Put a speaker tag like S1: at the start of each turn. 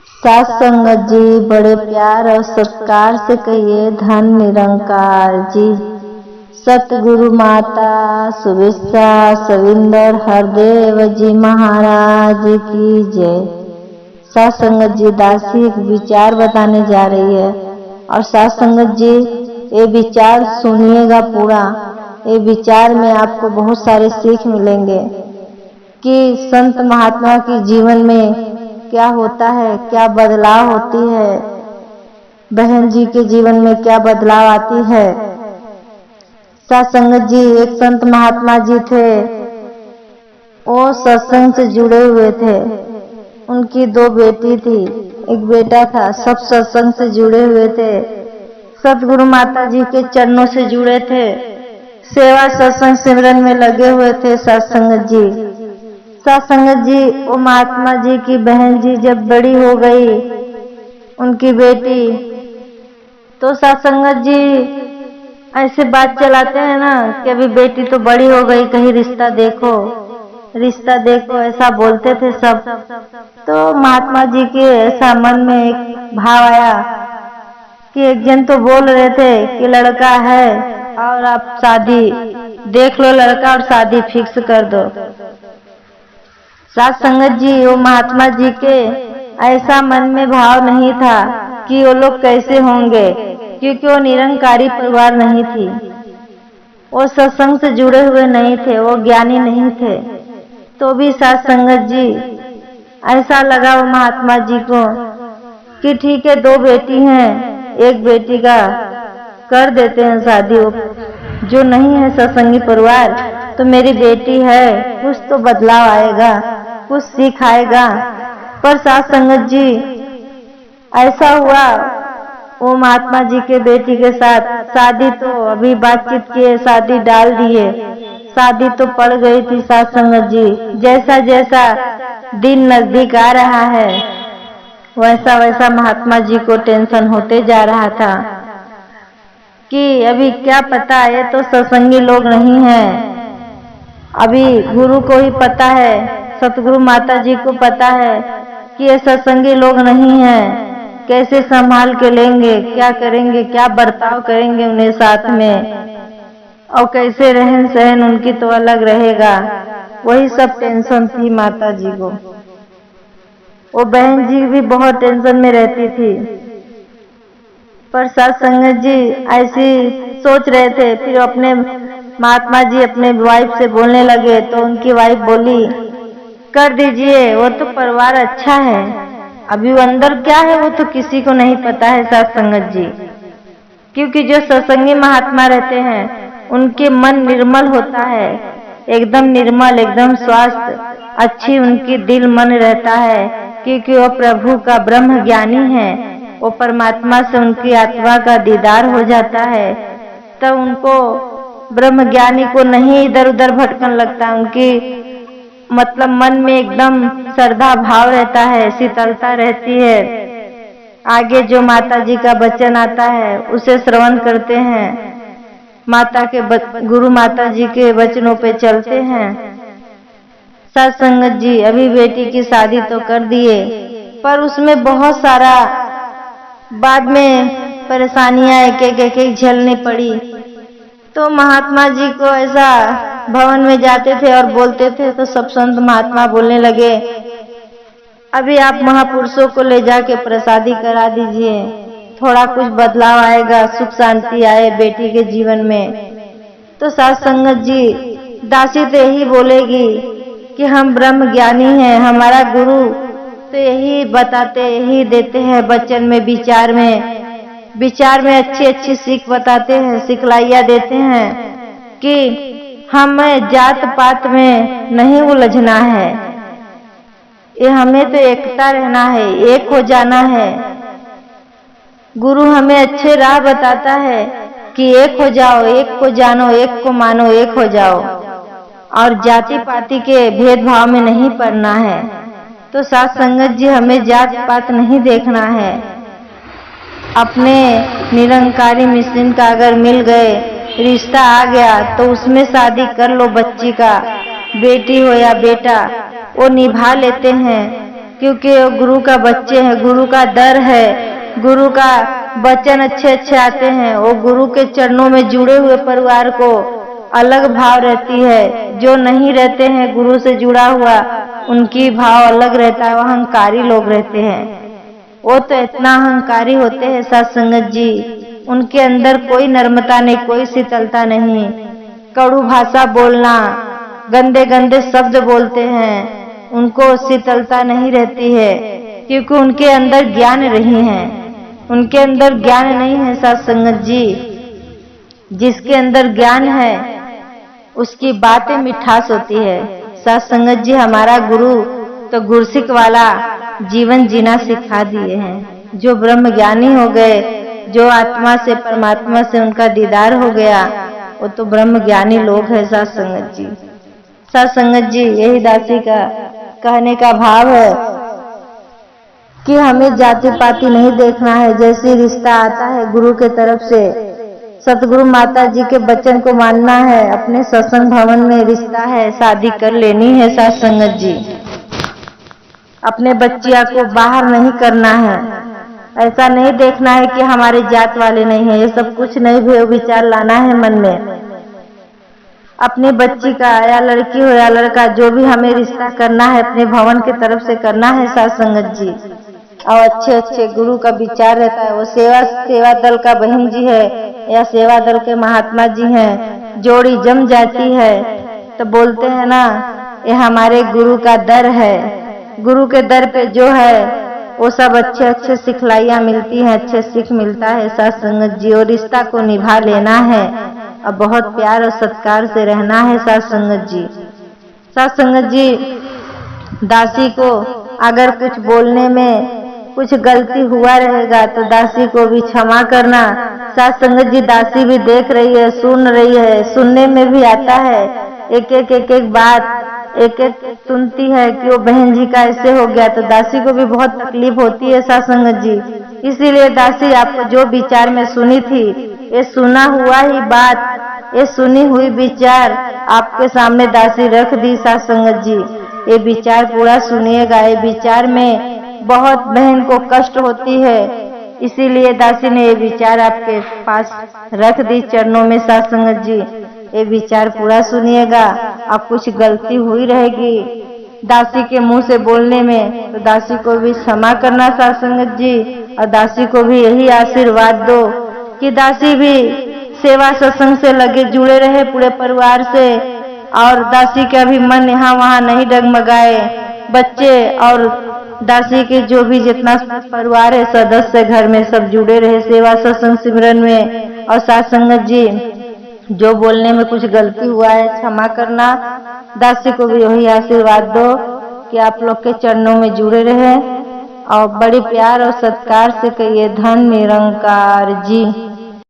S1: सास संगत जी बड़े प्यार और सत्कार से कहिए धन निरंकार जी। सतगुरु माता सुविशा सविंदर हरदेव जी महाराज की जय। सास संगत जी दासी एक विचार बताने जा रही है और सास संगत जी ये विचार सुनिएगा पूरा। ये विचार में आपको बहुत सारे सीख मिलेंगे कि संत महात्मा के जीवन में क्या होता है, क्या बदलाव होती है, बहन जी के जीवन में क्या बदलाव आती है। सास संगत जी एक संत महात्मा जी थे, वो सत्संग से जुड़े हुए थे। उनकी 2 बेटी थी, एक बेटा था। सब सत्संग से जुड़े हुए थे, सतगुरु माता जी के चरणों से जुड़े थे, सेवा सत्संग सिमरन में लगे हुए थे। सास संगत जी वो महात्मा जी की बहन जी जब बड़ी हो गई, उनकी बेटी, तो सास संगत जी ऐसे बात चलाते हैं ना कि अभी बेटी तो बड़ी हो गई, कहीं रिश्ता देखो, ऐसा बोलते थे सब। तो महात्मा जी के ऐसा मन में एक भाव आया कि एक जन तो बोल रहे थे कि लड़का है और आप शादी देख लो, लड़का और शादी फिक्स कर दो। सास संगत जी वो महात्मा जी के ऐसा मन में भाव नहीं था कि वो लोग कैसे होंगे, क्योंकि वो निरंकारी परिवार नहीं थी, वो सत्संग से जुड़े हुए नहीं थे, वो ज्ञानी नहीं थे। तो भी सास संगत जी ऐसा लगा वो महात्मा जी को कि ठीक है 2 बेटी हैं, एक बेटी का कर देते हैं शादी। जो नहीं है सत्संगी परिवार, तो मेरी बेटी है, कुछ तो बदलाव आएगा, कुछ सीख आएगा। पर सास संगत जी ऐसा हुआ, वो महात्मा जी के बेटी के साथ शादी तो अभी बातचीत किए, शादी डाल दिए, शादी तो पड़ गई थी। सास संगत जी जैसा जैसा दिन नजदीक आ रहा है, वैसा वैसा महात्मा जी को टेंशन होते जा रहा था कि अभी क्या पता, ये तो सत्संगी लोग नहीं हैं। अभी गुरु को ही पता है, सतगुरु माता जी को पता है कि ये सत्संगी लोग नहीं हैं, कैसे संभाल के लेंगे, क्या करेंगे, क्या बर्ताव करेंगे उन्हें साथ में, और कैसे रहन सहन उनकी तो अलग रहेगा। वही सब टेंशन थी माता जी को। वो बहन जी भी बहुत टेंशन में रहती थी। पर सास संगत जी ऐसी सोच रहे थे। फिर अपने महात्मा जी अपने वाइफ से बोलने लगे, तो उनकी वाइफ बोली कर दीजिए, वो तो परिवार अच्छा है, अभी वो अंदर क्या है वो तो किसी को नहीं पता है। सास संगत जी, क्योंकि जो सत्संगी महात्मा रहते हैं उनके मन निर्मल होता है, एकदम निर्मल, एकदम स्वास्थ्य अच्छी उनकी दिल मन रहता है, क्योंकि वो प्रभु का ब्रह्म ज्ञानी है। वो परमात्मा से उनकी आत्मा का दीदार हो जाता है, तब उनको ब्रह्म ज्ञानी को नहीं इधर उधर भटकन लगता। उनकी मतलब मन में एकदम श्रद्धा भाव रहता है, शीतलता रहती है। आगे जो माता जी का वचन आता है उसे श्रवण करते हैं, माता के गुरु माता जी के वचनों पे चलते हैं। सास संगत जी अभी बेटी की शादी तो कर दिए, पर उसमें बहुत सारा बाद में परेशानियां एक एक झेलनी पड़ी। तो महात्मा जी को ऐसा भवन में जाते थे और बोलते थे, तो सब संत महात्मा बोलने लगे अभी आप महापुरुषों को ले जाके प्रसादी करा दीजिए, थोड़ा कुछ बदलाव आएगा, सुख शांति आए बेटी के जीवन में। तो सास संगत जी दासी तो यही बोलेगी कि हम ब्रह्म ज्ञानी हैं, हमारा गुरु तो यही बताते, यही देते हैं वचन में, विचार में अच्छी अच्छी सीख बताते हैं, सिखलाइयाँ देते हैं कि हमें जात पात में नहीं उलझना है, ये हमें तो एकता रहना है, एक हो जाना है। गुरु हमें अच्छे राह बताता है कि एक हो जाओ, एक को जानो, एक को मानो, एक हो जाओ, और जाति पाति के भेदभाव में नहीं पड़ना है। तो सास संगत जी हमें जात पात नहीं देखना है, अपने निरंकारी मिशन का अगर मिल गए, रिश्ता आ गया तो उसमें शादी कर लो। बच्ची का बेटी हो या बेटा वो निभा लेते हैं, क्योंकि वो गुरु का बच्चे हैं, गुरु का दर है, गुरु का वचन अच्छे अच्छे आते हैं। वो गुरु के चरणों में जुड़े हुए परिवार को अलग भाव रहती है। जो नहीं रहते हैं गुरु से जुड़ा हुआ, उनकी भाव अलग रहता है, वो अहंकारी लोग रहते हैं। वो तो इतना अहंकारी होते हैं साथ संगत जी, उनके अंदर कोई नर्मता नहीं, कोई शीतलता नहीं। कड़ू भाषा बोलना, गंदे गंदे शब्द बोलते हैं, उनको शीतलता नहीं रहती है, क्योंकि उनके अंदर ज्ञान नहीं है, उनके अंदर ज्ञान नहीं है साथ संगत जी। जिसके अंदर ज्ञान है उसकी बातें मिठास होती है। साथ संगत जी, हमारा गुरु तो गुरसिक वाला जीवन जीना सिखा दिए हैं। जो ब्रह्म ज्ञानी हो गए, जो आत्मा से परमात्मा से उनका दीदार हो गया, वो तो ब्रह्म ज्ञानी लोग हैं साथ संगत जी। साथ संगत जी, यही दासी का कहने का भाव है कि हमें जाति पाति नहीं देखना है। जैसे रिश्ता आता है गुरु के तरफ से, सतगुरु माता जी के वचन को मानना है। अपने सत्संग भवन में रिश्ता है, शादी कर लेनी है साथ संगत जी। अपने बच्चिया को बाहर नहीं करना है। ऐसा नहीं देखना है कि हमारे जात वाले नहीं है, ये सब कुछ नहीं भेद विचार लाना है मन में। अपने बच्ची का या लड़की हो या लड़का, जो भी हमें रिश्ता करना है अपने भवन की तरफ से करना है साथ संगत जी। और अच्छे अच्छे गुरु का विचार रहता है। वो सेवा दल का बहन जी है या सेवा दल के महात्मा जी हैं, जोड़ी जम जाती है तो बोलते हैं ना, ये हमारे गुरु का दर है। गुरु के दर पे जो है वो सब अच्छे अच्छे सिखलाइयाँ मिलती हैं, अच्छे सीख मिलता है साथ संगत जी। और रिश्ता को निभा लेना है और बहुत प्यार और सत्कार से रहना है साथ संगत जी। साथ संगत जी, दासी को अगर कुछ बोलने में कुछ गलती हुआ रहेगा तो दासी को भी क्षमा करना। साथ संगत जी, दासी भी देख रही है, सुन रही है, सुनने में भी आता है, एक एक बात एक एक सुनती है कि वो बहन जी का ऐसे हो गया, तो दासी को भी बहुत तकलीफ होती है साथ संगत जी। इसीलिए दासी, आपको जो विचार में सुनी थी, ये सुना हुआ ही बात, ये सुनी हुई विचार आपके सामने दासी रख दी साथ संगत जी। ये विचार पूरा सुनिएगा। ये विचार में बहुत बहन को कष्ट होती है, इसीलिए दासी ने ये विचार आपके पास रख दी चरणों में साथ संगत जी। ये विचार पूरा सुनिएगा। अब कुछ गलती हुई रहेगी दासी के मुंह से बोलने में, तो दासी को भी क्षमा करना साथ संगत जी। और दासी को भी यही आशीर्वाद दो कि दासी भी सेवा सत्संग से लगे जुड़े रहे पूरे परिवार से, और दासी का भी मन यहाँ वहाँ नहीं डगमगाए। बच्चे और दासी के जो भी जितना परिवार है, सदस्य घर में, सब जुड़े रहे सेवा सत्संग सिमरन में। और साथ संगत जी, जो बोलने में कुछ गलती हुआ है क्षमा करना। दासी को भी वही आशीर्वाद दो कि आप लोग के चरणों में जुड़े रहे और बड़े प्यार और सत्कार से कहिए, धन निरंकार जी।